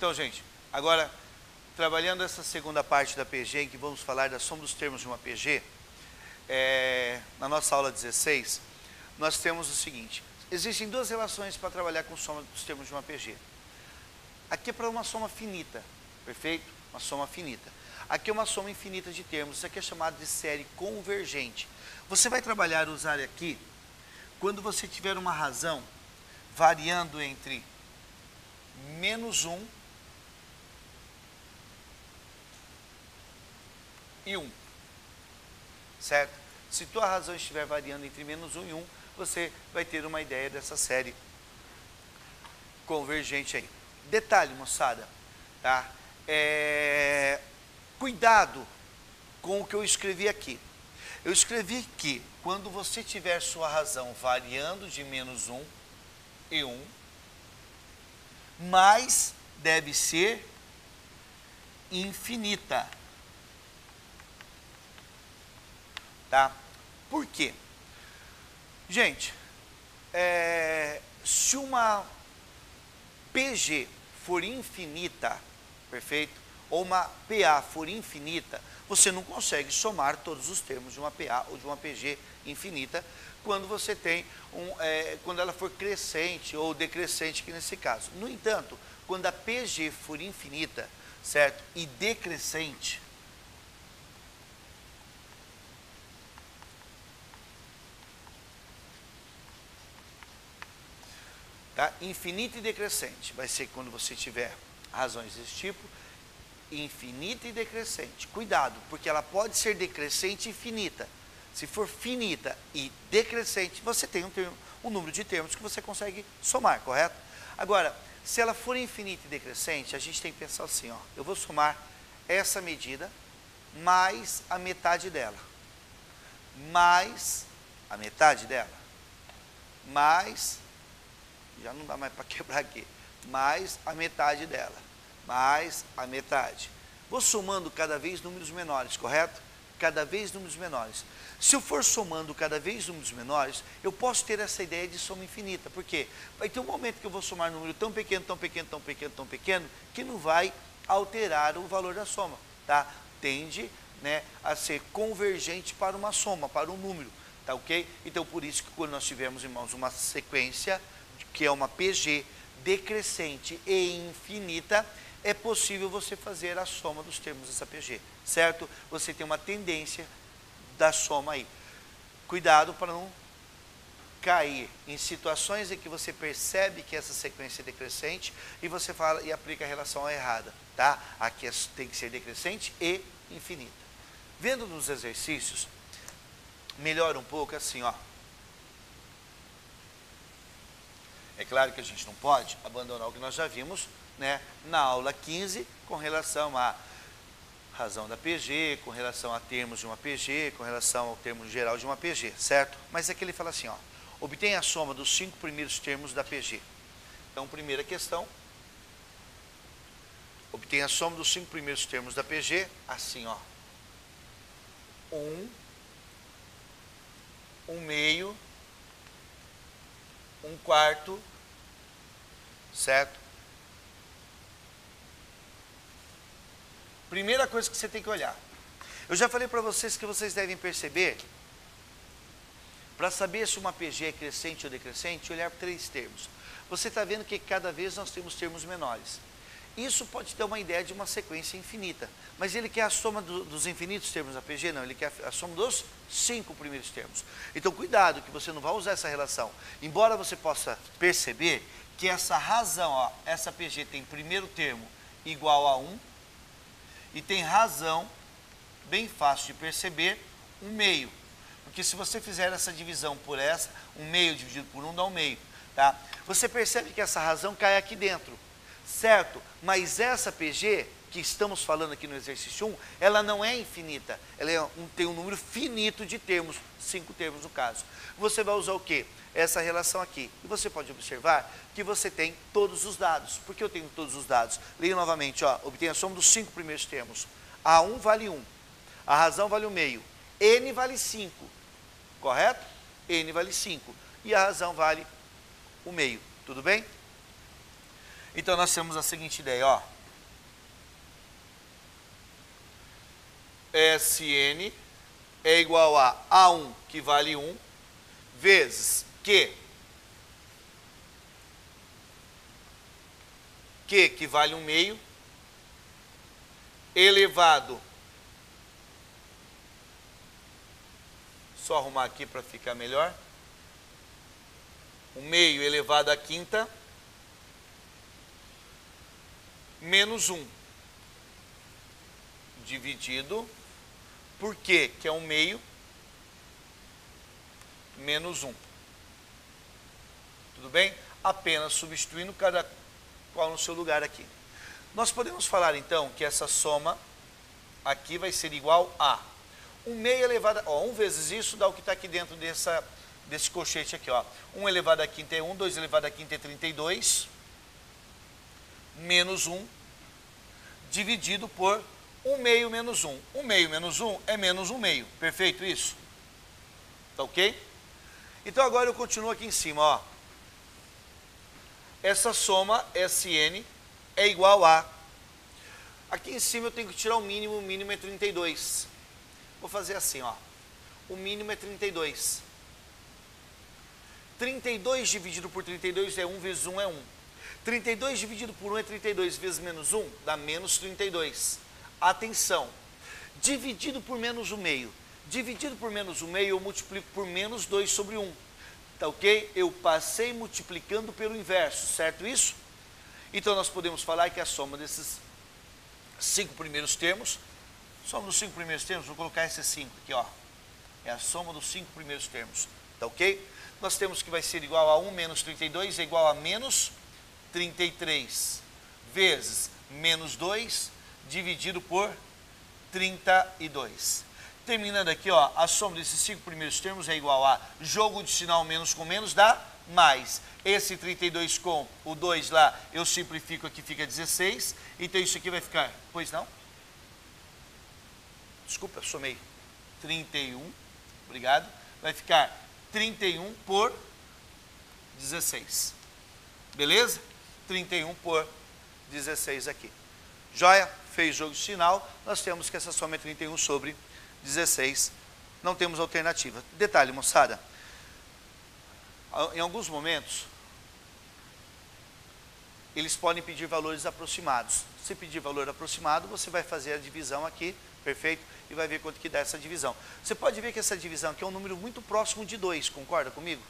Então, gente, agora, trabalhando essa segunda parte da PG, em que vamos falar da soma dos termos de uma PG, na nossa aula 16, nós temos o seguinte: existem duas relações para trabalhar com soma dos termos de uma PG. Aqui é para uma soma finita, perfeito? Uma soma finita. Aqui é uma soma infinita de termos, isso aqui é chamado de série convergente. Você vai trabalhar, usar aqui, quando você tiver uma razão variando entre menos 1 e 1, certo? Se tua razão estiver variando entre menos 1 e 1, você vai ter uma ideia dessa série convergente aí. Detalhe, moçada, tá? Cuidado com o que eu escrevi aqui. Eu escrevi que quando você tiver sua razão variando de menos 1 e 1, mais deve ser infinita. Tá? Por quê? Gente, se uma PG for infinita, perfeito? Ou uma PA for infinita, você não consegue somar todos os termos de uma PA ou de uma PG infinita quando você tem quando ela for crescente ou decrescente, aqui nesse caso. No entanto, quando a PG for infinita, certo? E decrescente, tá? Infinita e decrescente vai ser quando você tiver razões desse tipo, infinita e decrescente. Cuidado, porque ela pode ser decrescente e finita. Se for finita e decrescente, você tem um número de termos que você consegue somar, correto? Agora, se ela for infinita e decrescente, a gente tem que pensar assim, ó, eu vou somar essa medida mais a metade dela, mais a metade dela, mais, já não dá mais para quebrar aqui, mais a metade dela, mais a metade. Vou somando cada vez números menores, correto? Cada vez números menores. Se eu for somando cada vez números menores, eu posso ter essa ideia de soma infinita. Por quê? Vai ter um momento que eu vou somar um número tão pequeno, tão pequeno, tão pequeno, tão pequeno, que não vai alterar o valor da soma, tá? Tende, né, a ser convergente para uma soma, para um número, tá ok? Então, por isso que quando nós tivermos, irmãos, uma sequência, que é uma PG decrescente e infinita, é possível você fazer a soma dos termos dessa PG, certo? Você tem uma tendência da soma aí. Cuidado para não cair em situações em que você percebe que essa sequência é decrescente e você fala e aplica a relação errada, tá? Aqui tem que ser decrescente e infinita. Vendo nos exercícios, melhora um pouco assim, ó. É claro que a gente não pode abandonar o que nós já vimos, né, na aula 15, com relação à razão da PG, com relação a termos de uma PG, com relação ao termo geral de uma PG, certo? Mas aqui ele fala assim, ó, obtenha a soma dos 5 primeiros termos da PG. Então, primeira questão, obtenha a soma dos 5 primeiros termos da PG, assim, ó, 1, 1/2, 1/4, certo? Primeira coisa que você tem que olhar. Eu já falei para vocês que vocês devem perceber, para saber se uma PG é crescente ou decrescente, olhar para 3 termos. Você está vendo que cada vez nós temos termos menores. Isso pode ter uma ideia de uma sequência infinita. Mas ele quer a soma dos infinitos termos da PG? Não, ele quer a soma dos 5 primeiros termos. Então, cuidado, que você não vai usar essa relação. Embora você possa perceber que essa razão, ó, essa PG tem primeiro termo igual a 1, e tem razão, bem fácil de perceber, 1/2. Porque se você fizer essa divisão por essa, 1/2 dividido por 1 dá 1/2. Tá? Você percebe que essa razão cai aqui dentro, certo? Mas essa PG, que estamos falando aqui no exercício 1, ela não é infinita. Ela tem um número finito de termos, 5 termos no caso. Você vai usar o quê? Essa relação aqui. E você pode observar que você tem todos os dados. Por que eu tenho todos os dados? Leio novamente, ó, obtenha a soma dos 5 primeiros termos. A1 vale 1, a razão vale 1/2, N vale 5, correto? N vale 5 e a razão vale 1/2, tudo bem? Então nós temos a seguinte ideia, ó, Sn é igual a A1, que vale 1, vezes Q, que vale 1 meio, elevado, só arrumar aqui para ficar melhor, 1 meio elevado à quinta, menos 1, dividido por Q, que é 1 meio, menos 1. Tudo bem? Apenas substituindo cada qual no seu lugar aqui. Nós podemos falar, então, que essa soma aqui vai ser igual a 1 meio elevado a... 1 vezes isso dá o que está aqui dentro desse colchete aqui, ó. 1 elevado à quinta é 1, 2 elevado à quinta é 32, menos 1, dividido por 1 meio menos 1. 1 meio menos 1 é menos 1 meio. Perfeito isso? Tá ok? Então agora eu continuo aqui em cima, ó. Essa soma Sn é igual a... Aqui em cima eu tenho que tirar o mínimo é 32. Vou fazer assim, ó. O mínimo é 32. 32 dividido por 32 é 1 vezes 1 é 1. 32 dividido por 1 é 32 vezes menos 1 dá menos 32. Atenção, dividido por menos 1 meio. Dividido por menos 1 meio eu multiplico por menos 2 sobre 1. Tá ok? Eu passei multiplicando pelo inverso, certo isso? Então nós podemos falar que a soma desses 5 primeiros termos, soma dos 5 primeiros termos, vou colocar esses 5 aqui, ó. É a soma dos 5 primeiros termos, tá ok? Nós temos que vai ser igual a 1 menos 32 é igual a menos 33 vezes menos 2 dividido por 32. Terminando aqui, ó, a soma desses 5 primeiros termos é igual a jogo de sinal menos com menos dá mais. Esse 32 com o 2 lá, eu simplifico aqui, fica 16. Então isso aqui vai ficar, pois não? Desculpa, eu somei 31, obrigado. Vai ficar 31 por 16. Beleza? 31 por 16 aqui. Joia? Fez jogo de sinal, nós temos que essa soma é 31 sobre 16. Não temos alternativa. Detalhe, moçada. Em alguns momentos, eles podem pedir valores aproximados. Se pedir valor aproximado, você vai fazer a divisão aqui, perfeito? E vai ver quanto que dá essa divisão. Você pode ver que essa divisão aqui é um número muito próximo de 2, concorda comigo?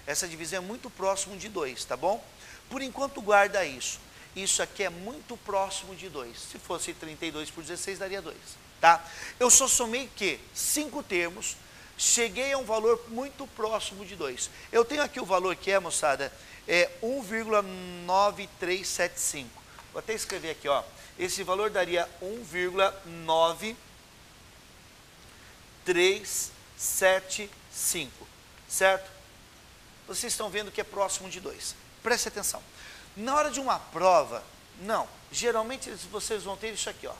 Essa divisão é muito próximo de 2, tá bom? Por enquanto, guarda isso. Isso aqui é muito próximo de 2. Se fosse 32 por 16, daria 2, tá? Eu só somei que 5 termos, cheguei a um valor muito próximo de 2. Eu tenho aqui o valor que é, moçada, é 1,9375. Vou até escrever aqui, ó. Esse valor daria 1,9375, certo? Vocês estão vendo que é próximo de 2. Preste atenção. Na hora de uma prova, não. Geralmente vocês vão ter isso aqui, ó.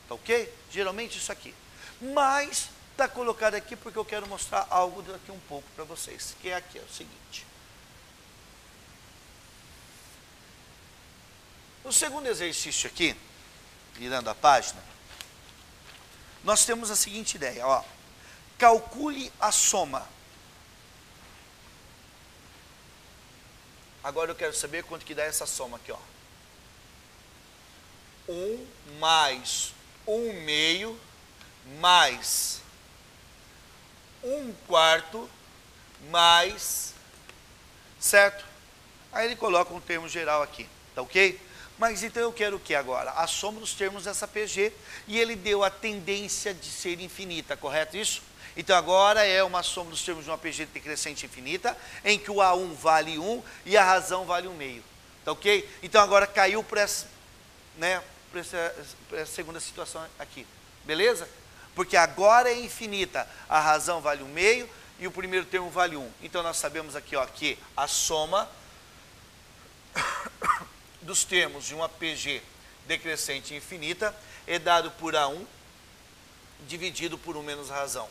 Tá ok? Geralmente isso aqui. Mas está colocado aqui porque eu quero mostrar algo daqui um pouco para vocês. Que é aqui, é o seguinte. No segundo exercício aqui, virando a página, nós temos a seguinte ideia, ó. Calcule a soma. Agora eu quero saber quanto que dá essa soma aqui, ó. 1 mais 1 meio mais 1 quarto mais, certo? Aí ele coloca um termo geral aqui, tá ok? Mas então eu quero o que agora? A soma dos termos dessa PG, e ele deu a tendência de ser infinita, correto isso? Então agora é uma soma dos termos de uma PG decrescente infinita, em que o A1 vale 1 e a razão vale 1 meio. Tá ok? Então agora caiu para essa, né, para essa segunda situação aqui. Beleza? Porque agora é infinita. A razão vale 1 meio e o primeiro termo vale 1. Então nós sabemos aqui, ó, que a soma dos termos de uma PG decrescente infinita é dado por A1 dividido por 1 menos a razão.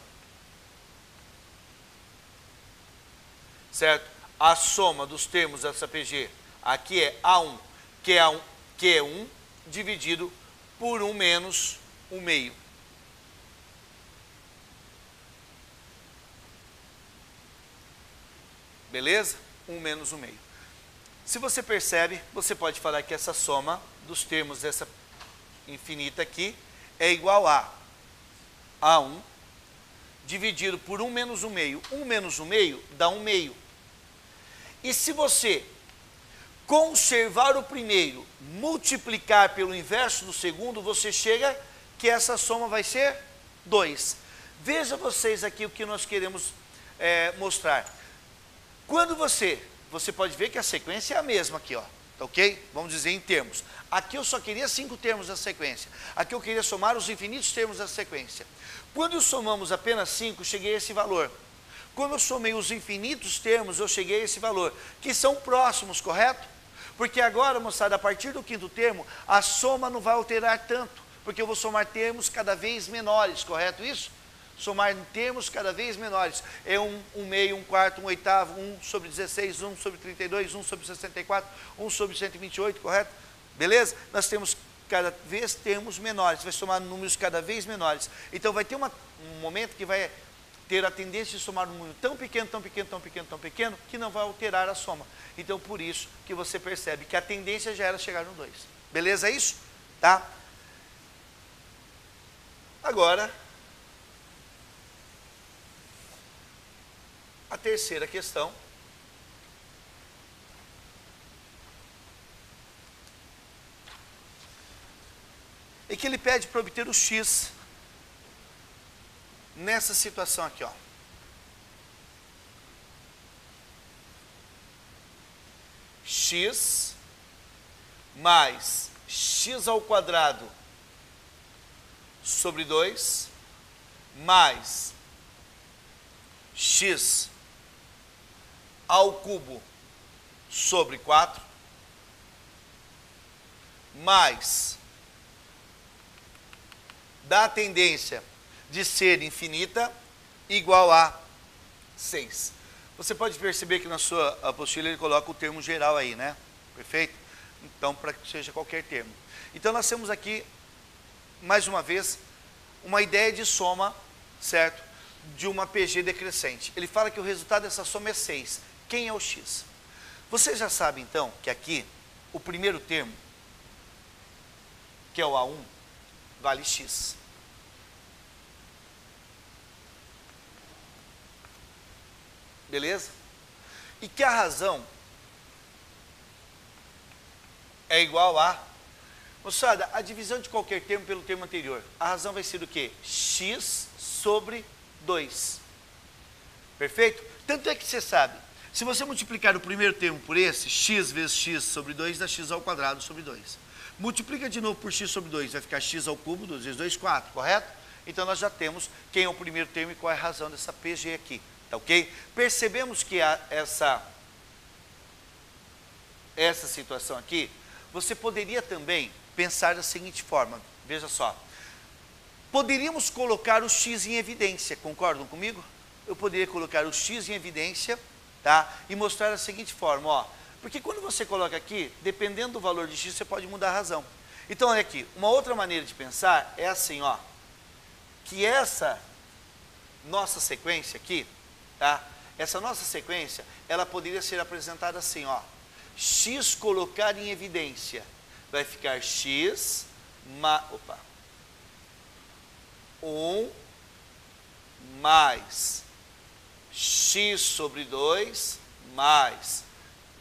Certo? A soma dos termos dessa PG aqui é A1, que é 1 dividido por 1 menos 1 meio. Beleza? 1 menos 1 meio. Se você percebe, você pode falar que essa soma dos termos dessa infinita aqui é igual a A1 dividido por 1 menos 1 meio. 1 menos 1 meio dá 1 meio. E se você conservar o primeiro, multiplicar pelo inverso do segundo, você chega que essa soma vai ser 2. Veja vocês aqui o que nós queremos mostrar. Quando você pode ver que a sequência é a mesma aqui, ó, tá ok? Vamos dizer em termos. Aqui eu só queria 5 termos da sequência. Aqui eu queria somar os infinitos termos da sequência. Quando somamos apenas 5, cheguei a esse valor. Quando eu somei os infinitos termos, eu cheguei a esse valor, que são próximos, correto? Porque agora, moçada, a partir do quinto termo, a soma não vai alterar tanto, porque eu vou somar termos cada vez menores, correto isso? Somar termos cada vez menores. É 1 meio, 1 quarto, 1 oitavo, 1 sobre 16, 1 sobre 32, 1 sobre 64, 1 sobre 128, correto? Beleza? Nós temos cada vez termos menores, vai somar números cada vez menores. Então vai ter um momento que vai ter a tendência de somar um número tão pequeno, tão pequeno, tão pequeno, tão pequeno, que não vai alterar a soma. Então por isso que você percebe que a tendência já era chegar no 2. Beleza isso? Tá? Agora, a terceira questão. É que ele pede para obter o x nessa situação aqui, ó. X mais x ao quadrado sobre 2 mais x ao cubo sobre 4 mais da tendência de ser infinita igual a 6. Você pode perceber que na sua apostila ele coloca o termo geral aí, né? Perfeito? Então, para que seja qualquer termo. Então, nós temos aqui, mais uma vez, uma ideia de soma, certo? De uma PG decrescente. Ele fala que o resultado dessa soma é 6. Quem é o x? Você já sabe, então, que aqui, o primeiro termo, que é o A1, vale x. Beleza? E que a razão é igual a... Moçada, a divisão de qualquer termo pelo termo anterior. A razão vai ser o quê? X sobre 2. Perfeito? Tanto é que você sabe, se você multiplicar o primeiro termo por esse, x vezes x sobre 2 dá x ao quadrado sobre 2. Multiplica de novo por x sobre 2, vai ficar x ao cubo, 2 vezes 2, 4, correto? Então nós já temos quem é o primeiro termo e qual é a razão dessa PG aqui, tá ok? Percebemos que essa situação aqui, você poderia também pensar da seguinte forma, veja só. Poderíamos colocar o x em evidência, concordam comigo? Eu poderia colocar o x em evidência, tá? E mostrar da seguinte forma, ó. Porque quando você coloca aqui, dependendo do valor de x, você pode mudar a razão. Então, olha aqui, uma outra maneira de pensar é assim, ó. Que essa nossa sequência aqui, tá? Essa nossa sequência, ela poderia ser apresentada assim, ó. X colocar em evidência. Vai ficar x, 1 mais x sobre 2 mais...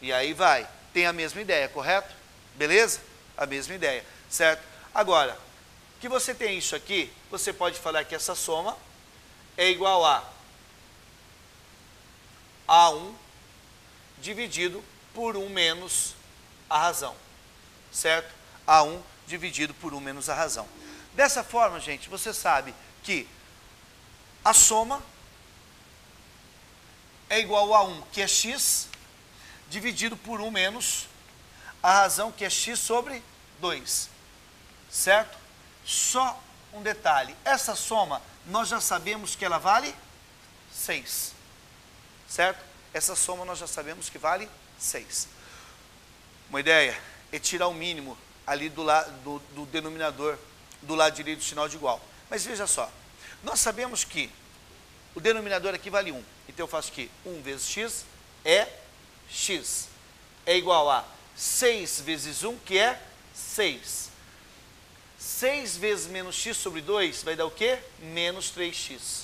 E aí vai, tem a mesma ideia, correto? Beleza? A mesma ideia, certo? Agora, que você tem isso aqui, você pode falar que essa soma é igual a A1 dividido por 1 menos a razão, certo? A1 dividido por 1 menos a razão. Dessa forma, gente, você sabe que a soma é igual a 1, que é x, dividido por 1 menos a razão, que é x sobre 2, certo? Só um detalhe, essa soma, nós já sabemos que ela vale 6, certo? Essa soma nós já sabemos que vale 6. Uma ideia é tirar o mínimo ali do denominador, do lado direito do sinal de igual. Mas veja só, nós sabemos que o denominador aqui vale 1, então eu faço aqui 1 vezes x é x. É igual a 6 vezes 1, que é 6. 6 vezes menos x sobre 2 vai dar o quê? Menos 3x.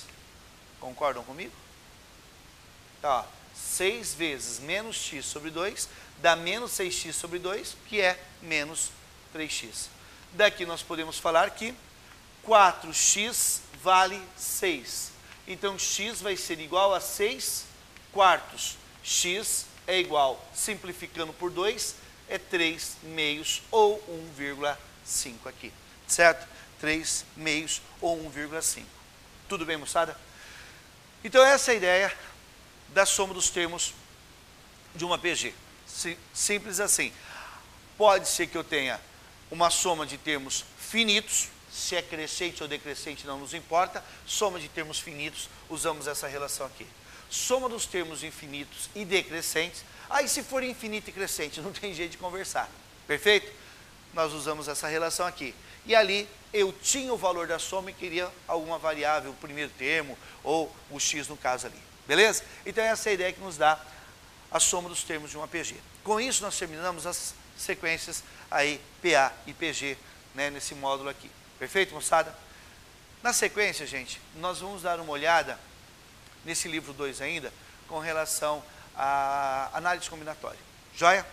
Concordam comigo? Tá, ó, 6 vezes menos x sobre 2 dá menos 6x sobre 2, que é menos 3x. Daqui nós podemos falar que 4x vale 6. Então, x vai ser igual a 6 quartos. X é igual, simplificando por 2, é 3 meios ou 1,5 aqui. Certo? 3 meios ou 1,5. Tudo bem, moçada? Então, essa é a ideia da soma dos termos de uma PG. Simples assim. Pode ser que eu tenha uma soma de termos finitos, se é crescente ou decrescente não nos importa, soma de termos finitos, usamos essa relação aqui. Soma dos termos infinitos e decrescentes, aí se for infinito e crescente, não tem jeito de conversar, perfeito? Nós usamos essa relação aqui. E ali eu tinha o valor da soma e queria alguma variável, o primeiro termo, ou o x no caso ali, beleza? Então essa é a ideia que nos dá a soma dos termos de uma PG. Com isso nós terminamos as sequências aí PA e PG, né, nesse módulo aqui. Perfeito, moçada? Na sequência, gente, nós vamos dar uma olhada nesse livro 2 ainda, com relação à análise combinatória. Joia?